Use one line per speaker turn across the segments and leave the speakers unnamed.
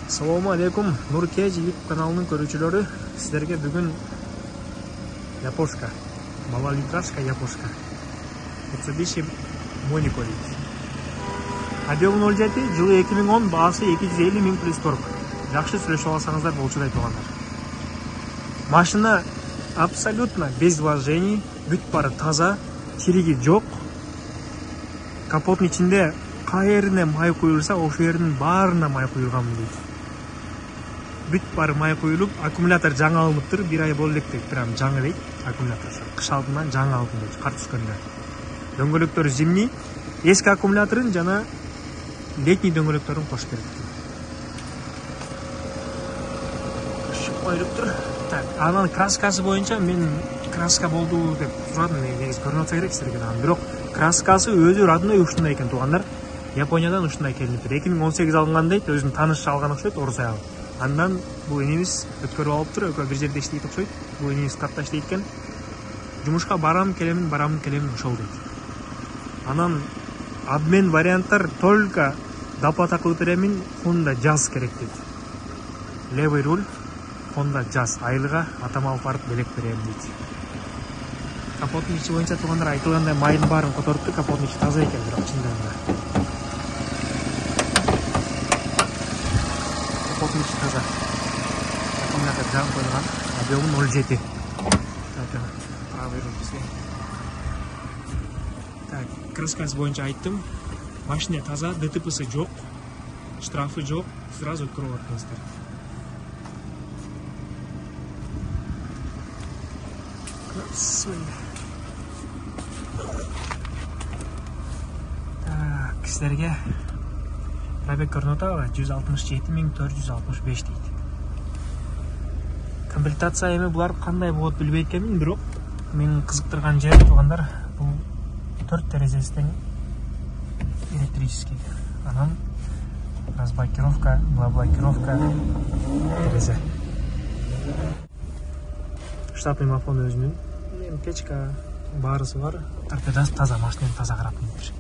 Assalamu alaikum, Nurkej YouTube kanalının көрүүчүлөрү. Сиздерге бүгүн япошка, малолитражка япошка. Mitsubishi Monaco дейт. Объемы 07, жылы 2010, баасы 250 000 плюс торг. Жакшы сүйлөшүп алсаңыздар болчу дейт тугандар. Машина абсолютно без вложений, бүт бары таза, чириги жок. Капоттун ичинде кайерine май куюлса, ошол жердин баарына май куюлган дейт. Бүт бары май куюлуп, аккумулятор жаңы алыныптыр, 1 ай болду элек дейт, прям жаңы дейт, аккумулятор. Кыш алдынан жаңы алдым дейт, кар түскөндө. Дөңгөлөктөрү зимний, эски аккумуляторун жана летний дөңгөлөктөрүн кошуп берет. Коюлуптур. Так, анан краскасы боюнча мен краска болду деп сурадым, негизи көрүнүп атса керек силерге. Бирок краскасы өзү родной ушундай экен тугандар. Япониядан ушундай келиптир. 2018 алынган дейт, өзүнүн таанышы алган окшойт, орус аягы. Андан бул энебиз өткөрүп алыптыр, экөө бир жерде иштейт окшойт. Бул энебиз катта иштейт экен. Жумушка барам келемин ошол дейт. Анан обмен варианттар только доплата кылып беремин, Honda Jazz керек дейт. Левый руль, Honda Jazz айылга атама алып барып белек берем дейт. Капоттун ичи боюнча тугандар айтылгандай майдын баарын которуптур, капоттун ичи таза экен, бирок чындыгында. Капоттун ичи таза. Аккумулятор жаңы коюлган, объемы 07. Правый руль бизге. Так, краскасы боюнча айттым. Машина таза, ДТПсы жок, штрафы жок, сразу өткөрүп атыңыздар. Так, силерге пробег көрүнүп атабы? 167 465 дейт. Комплектация эми булар кандай болот билбейт экенмин, бирок менин кызыктырган жери тугандар, бул 4 терезесинен электрический. Анан разблокировка, блокировка терезе. Штатный мафон өзүнүн. Печка баарысы бар. Торпедасы таза, машинаны таза карап миниптир.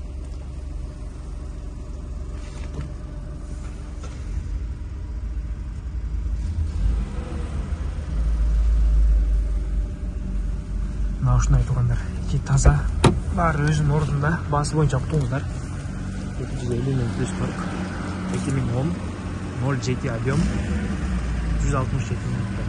Мына ушундай тугандар. Ичи таза, баары өзүнүн ордунда. Баасы боюнча уктуңуздар. 250 000 плюс торг. 2010, 07 объем, 167 000.